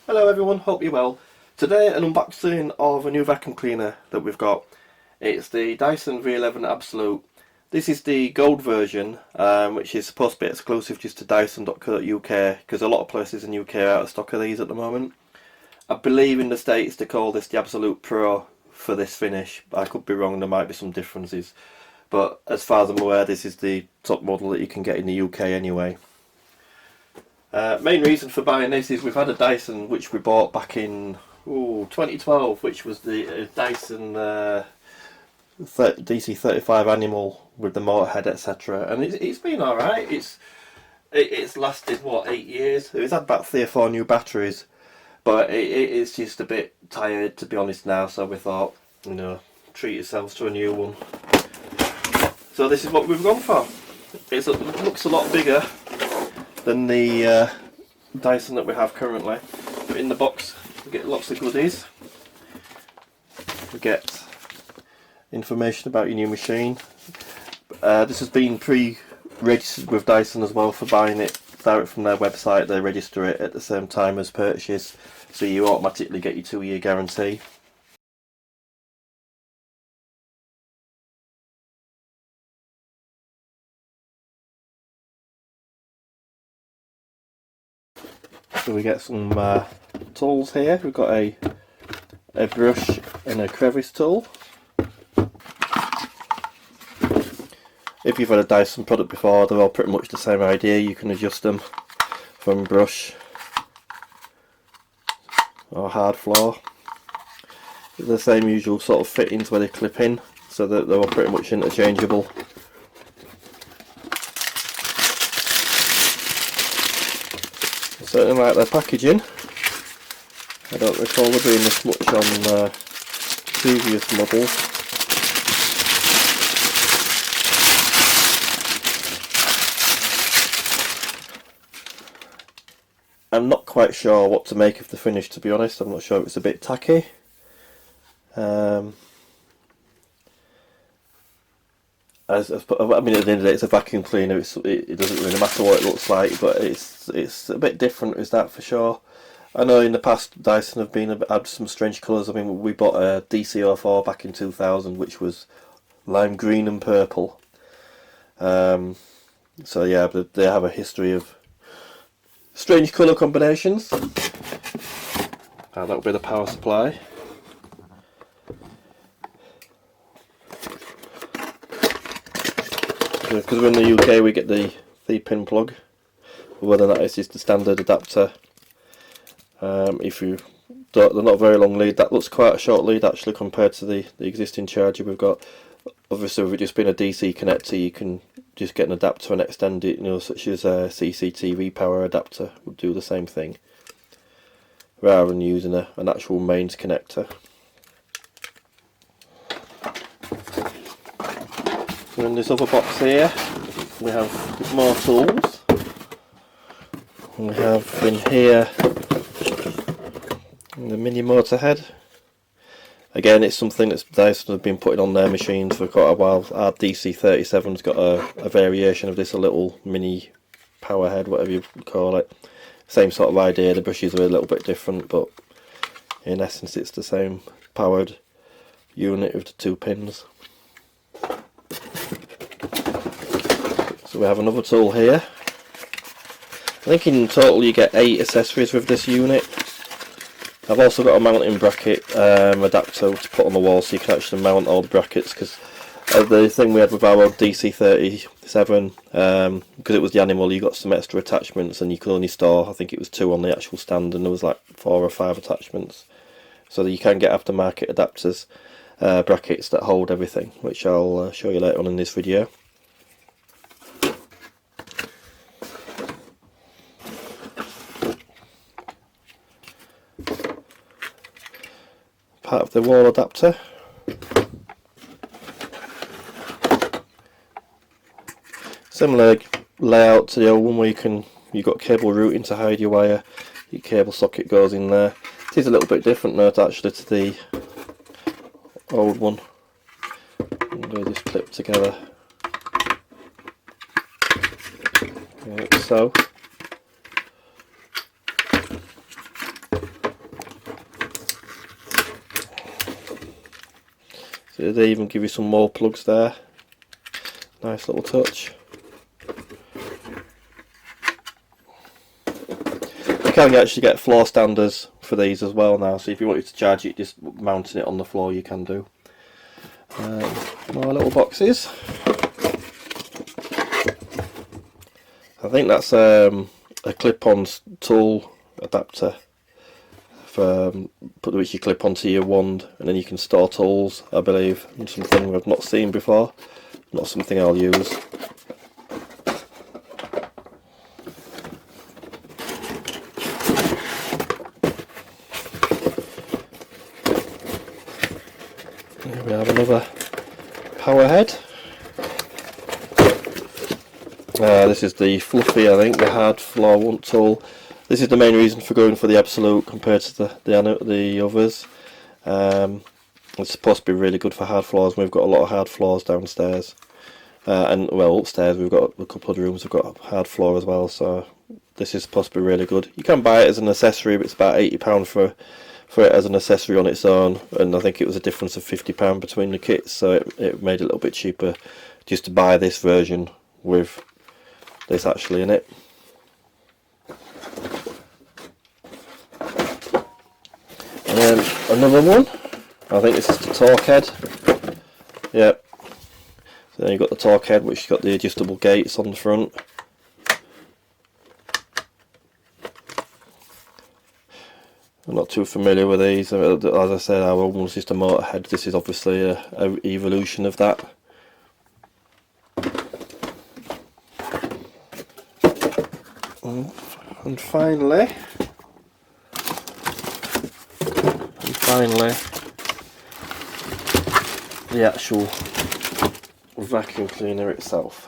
Hello everyone, hope you're well. Today an unboxing of a new vacuum cleaner that we've got. It's the Dyson V11 Absolute. This is the gold version, which is supposed to be exclusive just to Dyson.co.uk because a lot of places in the UK are out of stock of these at the moment. I believe in the States they call this the Absolute Pro for this finish. I could be wrong, there might be some differences. But as far as I'm aware, this is the top model that you can get in the UK anyway. Main reason for buying this is we've had a Dyson which we bought back in 2012, which was the Dyson DC35 Animal with the motor head, etc. And it's been alright. It's lasted what, 8 years. It's had about 3 or 4 new batteries, but it is just a bit tired, to be honest, now. So we thought, you know, treat yourselves to a new one. So this is what we've gone for. It looks a lot bigger than the Dyson that we have currently. But in the box we get lots of goodies. We get information about your new machine. This has been pre-registered with Dyson as well for buying it direct from their website. They register it at the same time as purchase, so you automatically get your 2-year guarantee. So we get some tools here. We've got a brush and a crevice tool. If you've had a Dyson product before, they're all pretty much the same idea. You can adjust them from brush or hard floor. The same usual sort of fittings where they clip in, so that they're all pretty much interchangeable. Certainly like their packaging. I don't recall there being this much on previous models. I'm not quite sure what to make of the finish, to be honest. I'm not sure if it's a bit tacky. I mean, at the end of the day, it's a vacuum cleaner. It doesn't really matter what it looks like, but it's a bit different, is that for sure. I know in the past Dyson have had some strange colours. I mean, we bought a DC04 back in 2000, which was lime green and purple. So yeah, but they have a history of strange colour combinations. That will be the power supply. Because we're in the UK, we get the 3-pin plug. Whether that is just the standard adapter. If you don't, they're not very long lead. That looks quite a short lead actually compared to the existing charger we've got. Obviously, with it just being a DC connector, you can just get an adapter and extend it. You know, such as a CCTV power adapter would do the same thing, rather than using an actual mains connector. So in this other box here, we have more tools. We have in here the mini motor head. Again, it's something that Dyson have been putting on their machines for quite a while. Our DC37's got a variation of this, a little mini power head, whatever you call it. Same sort of idea, the brushes are a little bit different, but in essence it's the same powered unit with the 2 pins. So we have another tool here. I think in total you get 8 accessories with this unit. I've also got a mounting bracket adapter to put on the wall so you can actually mount all the brackets, because the thing we had with our old DC37, because it was the Animal, you got some extra attachments and you could only store, I think it was 2 on the actual stand, and there was like 4 or 5 attachments. So that you can get aftermarket adapters, brackets that hold everything, which I'll show you later on in this video. Part of the wall adapter. Similar layout to the old one, where you've got cable routing to hide your wire. Your cable socket goes in there. It is a little bit different now actually to the old one. And they just clip together. Like so. So they even give you some more plugs there. Nice little touch. You can actually get floor standers for these as well now, so if you wanted to charge it just mounting it on the floor you can do. More little boxes. I think that's a clip-on tool adapter for which you clip onto your wand, and then you can store tools, I believe, and something I've not seen before, not something I'll use. Here we have another power head. This is the fluffy, I think, the hard floor want tool. This is the main reason for going for the Absolute compared to the others. It's supposed to be really good for hard floors. We've got a lot of hard floors downstairs, and well, upstairs we've got a couple of rooms we've got hard floor as well. So this is supposed to be really good. You can buy it as an accessory, but it's about £80 for it as an accessory on its own, and I think it was a difference of £50 between the kits, so it made it a little bit cheaper just to buy this version with this actually in it. And then another one, I think this is the torque head. Yep. So then you've got the torque head, which has got the adjustable gates on the front. I'm not too familiar with these. As I said, our one was just a motor head. This is obviously a evolution of that. And finally, the actual vacuum cleaner itself.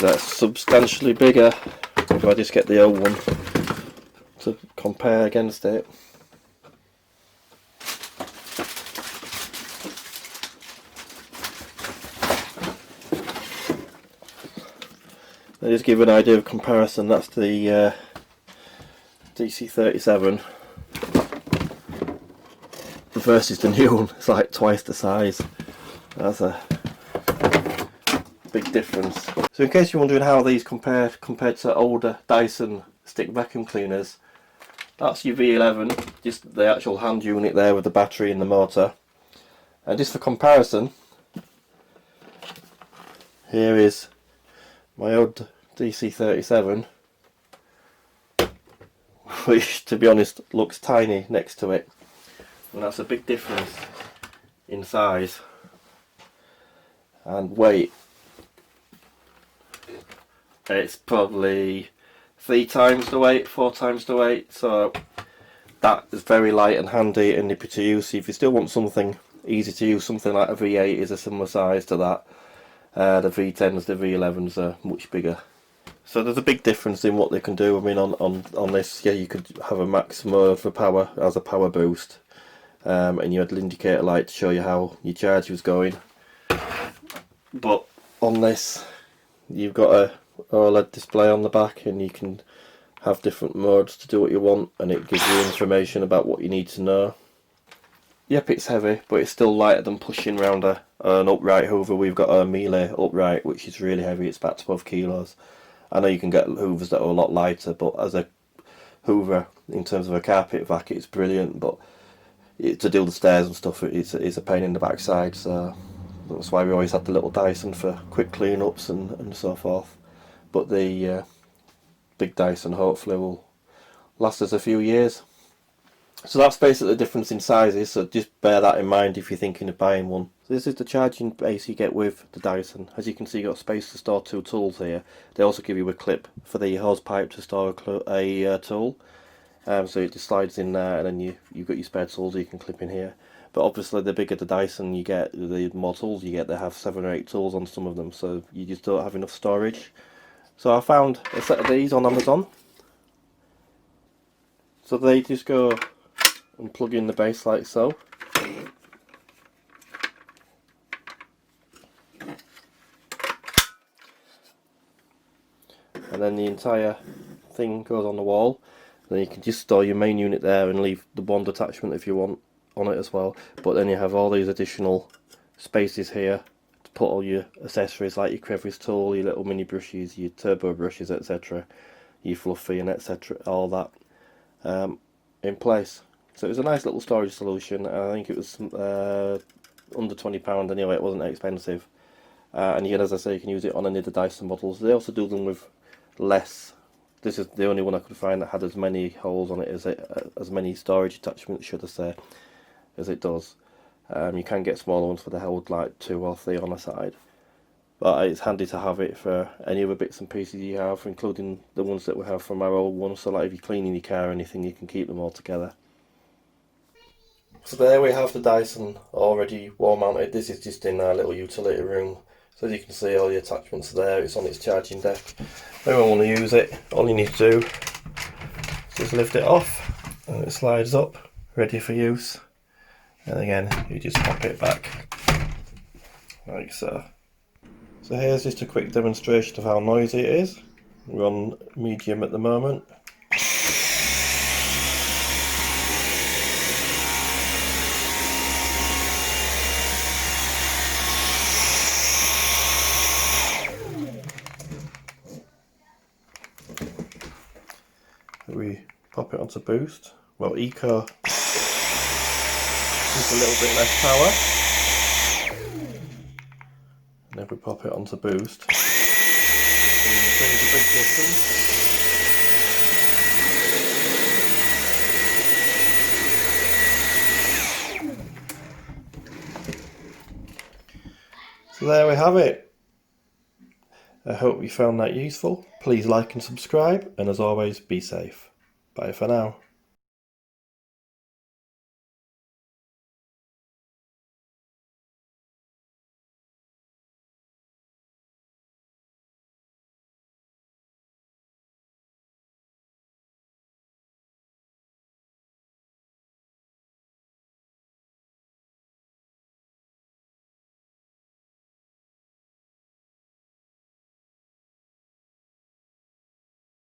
That's substantially bigger if I just get the old one to compare against it. I'll just give you an idea of comparison. That's the DC37 versus the new one. It's like twice the size. That's a big difference. So in case you're wondering how these compare compared to older Dyson stick vacuum cleaners, that's your V11, just the actual hand unit there with the battery and the motor. And just for comparison, here is my old DC37, which to be honest looks tiny next to it, and that's a big difference in size and weight. It's probably 3 times the weight, 4 times the weight, so that is very light and handy and nippy to use. If you still want something easy to use, something like a V8 is a similar size to that. The V10s, the V11s are much bigger. So there's a big difference in what they can do. I mean, on this, yeah, you could have a maximum of the power as a power boost, and you had an indicator light to show you how your charge was going. But on this, you've got a OLED display on the back, and you can have different modes to do what you want, and it gives you information about what you need to know. Yep, it's heavy, but it's still lighter than pushing around an upright hoover. We've got a Miele upright, which is really heavy. It's about 12 kilos. I know you can get hoovers that are a lot lighter, but as a hoover, in terms of a carpet vac, it's brilliant. But to do the stairs and stuff, it's a pain in the backside. So that's why we always had the little Dyson for quick clean-ups and so forth. But the big Dyson hopefully will last us a few years. So that's basically the difference in sizes, so just bear that in mind if you're thinking of buying one. So this is the charging base you get with the Dyson. As you can see, you've got space to store 2 tools here. They also give you a clip for the hose pipe to store a tool. So it just slides in there, and then you've got your spare tools you can clip in here. But obviously the bigger the Dyson you get, the more tools you get. They have 7 or 8 tools on some of them, so you just don't have enough storage. So I found a set of these on Amazon. So they just go and plug in the base like so. And then the entire thing goes on the wall. Then you can just store your main unit there and leave the wand attachment if you want on it as well. But then you have all these additional spaces here to put all your accessories like your crevice tool, your little mini brushes, your turbo brushes, etc., your fluffy and etc., all that in place. So it was a nice little storage solution. I think it was under £20 anyway, it wasn't expensive. And again, as I say, you can use it on any of the Dyson models. They also do them with less. This is the only one I could find that had as many holes on it as many storage attachments, should I say, as it does. You can get smaller ones for the hold like 2 or 3 on a side. But it's handy to have it for any other bits and pieces you have, including the ones that we have from our old ones. So like if you're cleaning your car or anything, you can keep them all together. So there we have the Dyson already wall mounted. This is just in our little utility room. So as you can see, all the attachments are there. It's on its charging deck. When we want to use it, all you need to do is just lift it off and it slides up, ready for use. And again, you just pop it back like so. So here's just a quick demonstration of how noisy it is. We're on medium at the moment. We pop it onto boost. Well, eco is a little bit less power. And if we pop it onto boost, you can see the big difference. So there we have it. I hope you found that useful. Please like and subscribe, and as always, be safe. Bye for now.